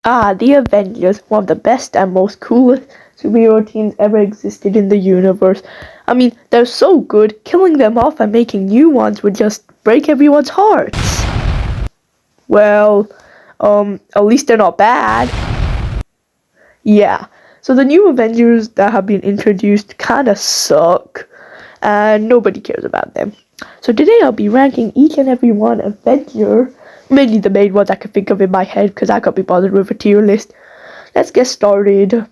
The Avengers, one of the best and most coolest superhero teams ever existed in the universe. I mean, they're so good, killing them off and making new ones would just break everyone's hearts. Well, at least they're not bad. Yeah, so the new Avengers that have been introduced kinda suck, and nobody cares about them. So today I'll be ranking each and every one Avenger, mainly the main ones I can think of in my head because I can't be bothered with a tier list. Let's get started.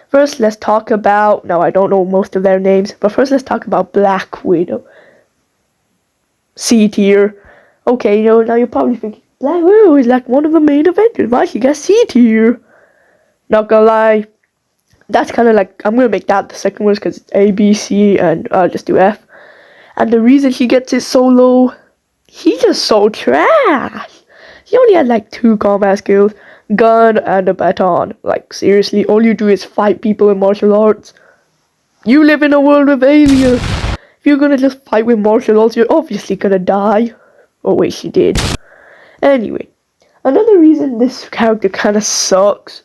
First, let's talk about, now I don't know most of their names, but first let's talk about Black Widow. C tier. Okay, now you're probably thinking, Black Widow is like one of the main Avengers, why she got C tier? Not gonna lie, that's kind of like, I'm gonna make that the second one because it's A, B, C, and I'll just do F. And the reason he gets it so low, he's just so trash. He only had like 2 combat skills, gun and a baton. Like seriously, all you do is fight people in martial arts. You live in a world of aliens. If you're gonna just fight with martial arts, you're obviously gonna die. Oh wait, she did. Anyway, another reason this character kinda sucks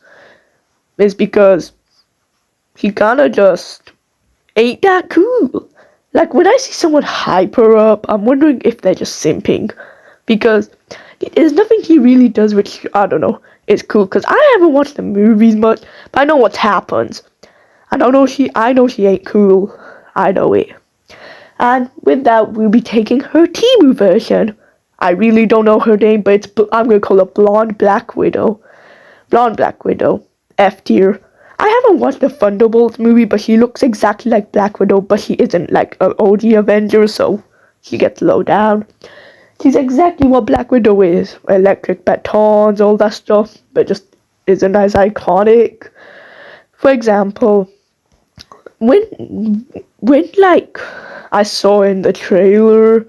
is because he kinda just ain't that cool. Like, when I see someone hype her up, I'm wondering if they're just simping. Because there's nothing he really does which, I don't know, is cool. Because I haven't watched the movies much, but I know what happens. I know she ain't cool. I know it. And with that, we'll be taking her Temu version. I really don't know her name, but I'm going to call her Blonde Black Widow. Blonde Black Widow. F tier. I haven't watched the Thunderbolts movie, but she looks exactly like Black Widow, but she isn't like an OG Avenger, so she gets low down. She's exactly what Black Widow is. Electric batons, all that stuff, but just isn't as iconic. For example, when like I saw in the trailer,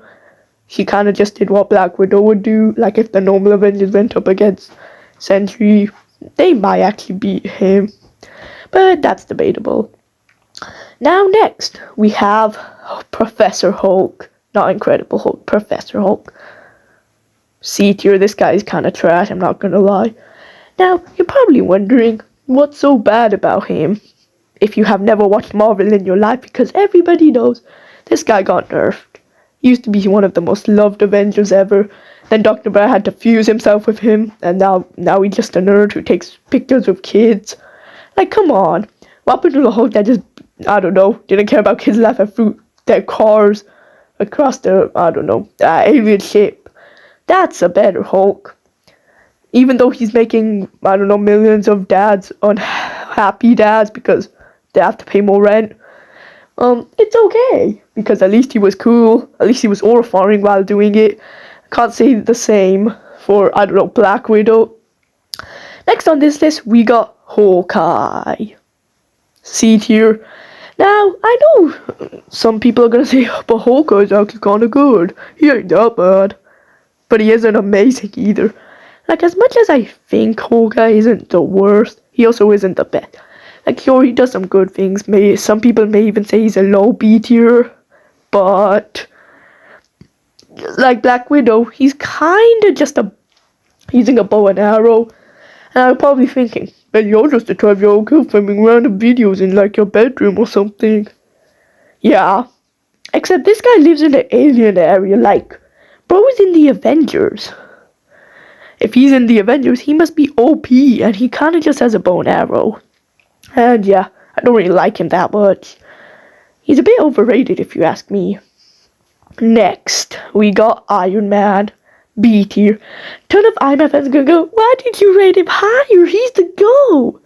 she kind of just did what Black Widow would do. Like if the normal Avengers went up against Sentry, they might actually beat him. But that's debatable. Now next, we have Professor Hulk. Not Incredible Hulk, Professor Hulk. C tier, this guy is kind of trash, I'm not gonna lie. Now, you're probably wondering, what's so bad about him? If you have never watched Marvel in your life, because everybody knows, this guy got nerfed. He used to be one of the most loved Avengers ever. Then Dr. Brown had to fuse himself with him, and now he's just a nerd who takes pictures of kids. Like, come on. What happened to the Hulk that just, I don't know, didn't care about kids laughing through their cars across the, I don't know, alien ship? That's a better Hulk. Even though he's making, I don't know, millions of dads unhappy dads because they have to pay more rent. It's okay. Because at least he was cool. At least he was horrifying while doing it. Can't say the same for, I don't know, Black Widow. Next on this list, we got Hawkeye. C tier. Now, I know some people are gonna say, but Hawkeye's actually kinda good. He ain't that bad. But he isn't amazing either. Like, as much as I think Hawkeye isn't the worst, he also isn't the best. Like, sure, he does some good things. Some people may even say he's a low B tier. But, like Black Widow, he's kinda just using a bow and arrow. And I'm probably thinking, but you're just a 12-year-old kid filming random videos in like your bedroom or something. Yeah. Except this guy lives in the alien area, like, bro is in the Avengers. If he's in the Avengers, he must be OP, and he kinda just has a bow and arrow. And yeah, I don't really like him that much. He's a bit overrated if you ask me. Next, we got Iron Man. B tier. Ton of Iron Man fans are gonna go, why did you rate him higher? He's the GOAT.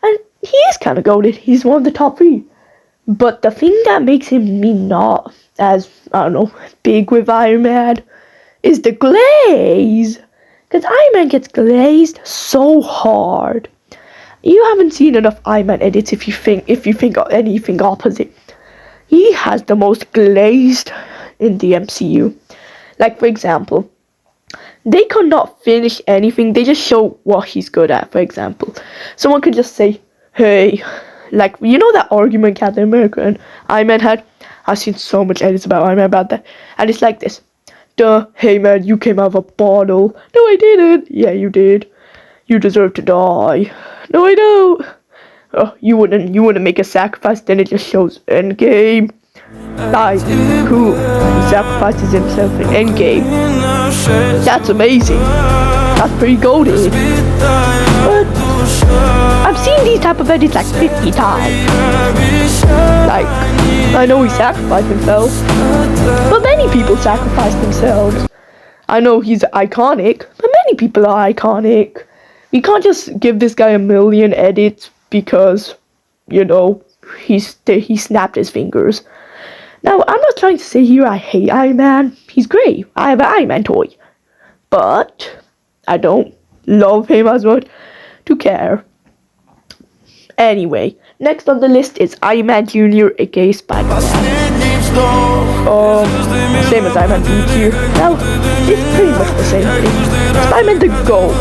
And he is kind of goated. He's one of the top 3. But the thing that makes him me not as, I don't know, big with Iron Man is the glaze. Because Iron Man gets glazed so hard. You haven't seen enough Iron Man edits if you think anything opposite. He has the most glazed in the MCU. Like, for example, they could not finish anything. They just show what he's good at. For example, someone could just say, hey, like, you know that argument Captain America and Iron Man had? I've seen so much edits about Iron Man about that. And it's like this. Duh, hey man, you came out of a bottle. No, I didn't. Yeah, you did. You deserve to die. No, I don't. Oh, you wouldn't make a sacrifice, then it just shows endgame. Nice, cool. He sacrifices himself in endgame. That's amazing. That's pretty goated. But I've seen these type of edits like 50 times. Like, I know he sacrificed himself, but many people sacrifice themselves. I know he's iconic, but many people are iconic. You can't just give this guy a million edits because, you know, he snapped his fingers. Now, I'm not trying to say here I hate Iron Man. He's great. I have an Iron Man toy. But I don't love him as much to care. Anyway, next on the list is Iron Man Jr. aka Spider-Man. Same as Iron Man B2. Now, it's pretty much the same thing. Spider-Man the GOAT.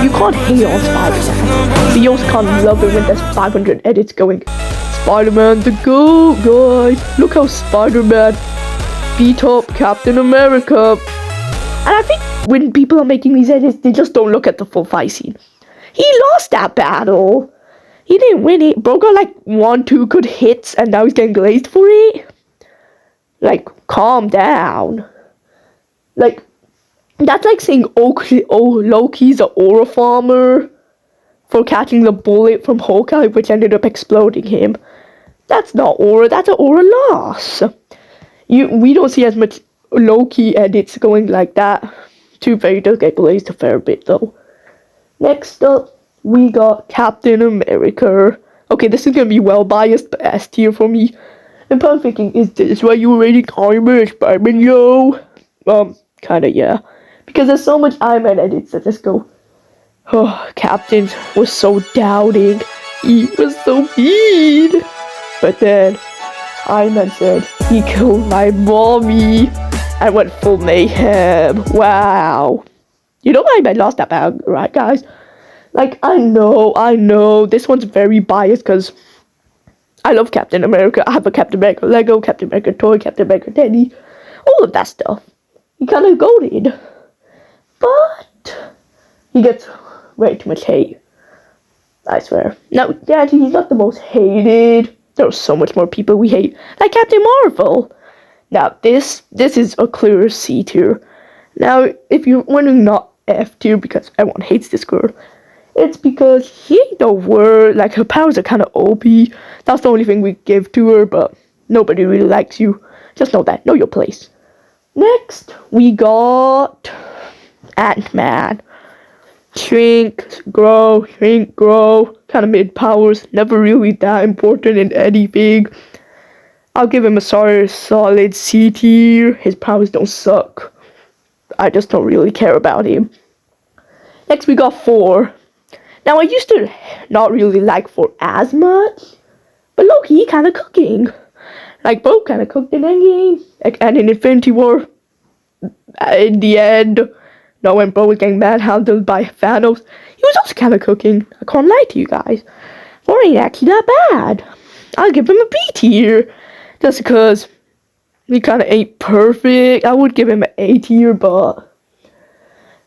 You can't hate on Spider-Man. But you also can't love it when there's 500 edits going, Spider-Man the GOAT, guys. Look how Spider-Man beat up Captain America. And I think when people are making these edits, they just don't look at the full fight scene. He lost that battle. He didn't win it. Bro got like 1-2 good hits and now he's getting glazed for it. Like, calm down. Like, that's like saying Loki's an aura farmer for catching the bullet from Hawkeye, which ended up exploding him. That's not aura, that's an aura loss. We don't see as much Loki edits going like that. Too fair, he does get blazed a fair bit though. Next up, we got Captain America. Okay, this is gonna be well biased, but S tier for me. And I'm thinking, is this why you were rating Iron Man Spider-Man, yo? Kinda, yeah. Because there's so much Iron Man edits that just go, oh, Captain was so doubting. He was so mean. But then, Iron Man said, he killed my mommy. I went full mayhem. Wow. You know Iron Man lost that battle, right, guys? Like, I know, this one's very biased because I love Captain America. I have a Captain America Lego, Captain America toy, Captain America teddy, all of that stuff. He kind of goated, but he gets way too much hate. I swear. Now, yeah, he's not the most hated. There are so much more people we hate, like Captain Marvel. Now, this is a clear C tier. Now, if you're wondering, not F tier because everyone hates this girl, it's because she ain't no word. Like, her powers are kind of OP. That's the only thing we give to her, but nobody really likes you. Just know that. Know your place. Next, we got Ant-Man. Shrink, grow. Kind of mid powers. Never really that important in anything. I'll give him a solid C tier. His powers don't suck. I just don't really care about him. Next, we got Thor. Now, I used to not really like Thor as much, but low-key, kind of cooking. Like, bro kind of cooked in Endgame, and in Infinity War. In the end, when bro was getting manhandled by Thanos, he was also kind of cooking. I can't lie to you guys. Thor ain't actually that bad. I'll give him a B tier, just because he kind of ain't perfect. I would give him an A tier, but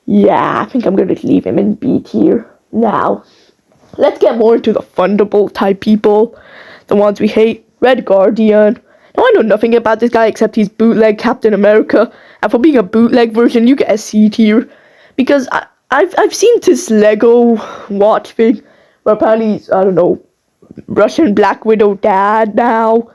yeah, I think I'm going to leave him in B tier. Now, let's get more into the thunderbolt type people, the ones we hate. Red Guardian. Now, I know nothing about this guy except he's bootleg Captain America, and for being a bootleg version, you get a C tier, because I've seen this Lego watch thing where apparently he's, I don't know, Russian Black Widow dad now,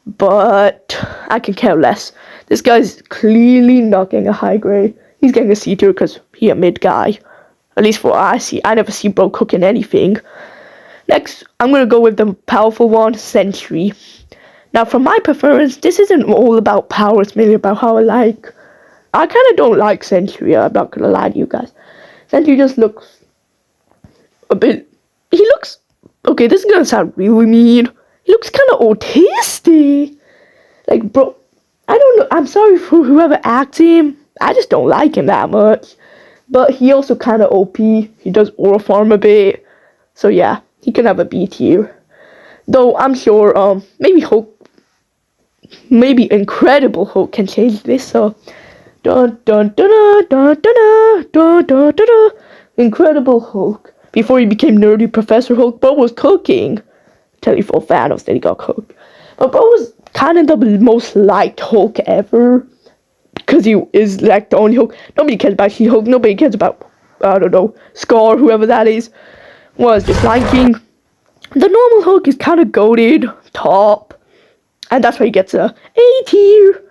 but I can care less. This guy's clearly not getting a high grade. He's getting a C tier because he's a mid guy. At least for what I see. I never see bro cooking anything. Next, I'm going to go with the powerful one, Sentry. Now, for my preference, this isn't all about power. It's mainly about how I like. I kind of don't like Sentry. I'm not going to lie to you guys. Sentry just looks a bit... He looks... Okay, this is going to sound really mean. He looks kind of autistic. Like, bro, I don't know. I'm sorry for whoever acts him. I just don't like him that much. But he also kind of OP. He does aura farm a bit. So yeah, he can have a B tier. Though I'm sure maybe Hulk, maybe Incredible Hulk can change this. So dun dun dun dun dun dun dun dun dun. Incredible Hulk. before he became nerdy Professor Hulk, Bro was cooking. Tell you for Thanos that he got cooked. But Bro was kind of the most liked Hulk ever. Because he is like the only Hulk. Nobody cares about She-Hulk. Nobody cares about, I don't know, Scar, whoever that is. Was just liking. The normal Hulk is kind of goated, top. And that's why he gets a A tier.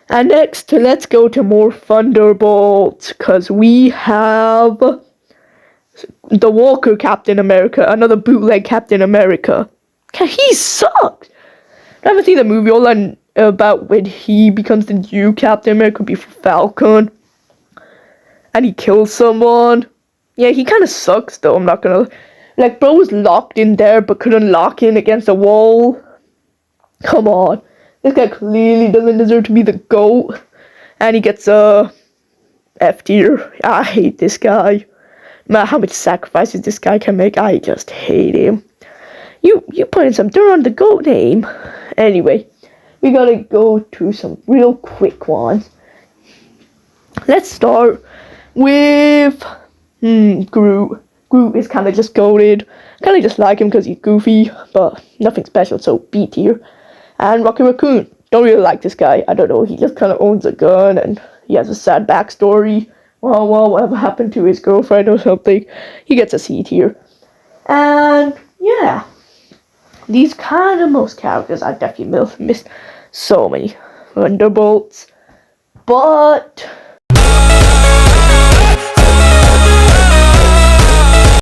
And next, let's go to more Thunderbolts. Because we have the Walker Captain America. Another bootleg Captain America. He sucks. I haven't seen the movie. All I about when he becomes the new Captain America before Falcon. And he kills someone. Yeah, he kind of sucks though, I'm not gonna... Like, Bro was locked in there but couldn't lock in against a wall. Come on. This guy clearly doesn't deserve to be the GOAT. And he gets a F tier. I hate this guy. No matter how much sacrifices this guy can make, I just hate him. You putting some dirt on the GOAT name. Anyway, we gotta go to some real quick ones. Let's start with Groot. Groot is kind of just goated. Kind of just like him because he's goofy, but nothing special, so B tier. And Rocket Raccoon. Don't really like this guy. I don't know, he just kind of owns a gun and he has a sad backstory. Well, whatever happened to his girlfriend or something. He gets a C tier. And yeah, these kind of most characters I definitely missed so many Thunderbolts. But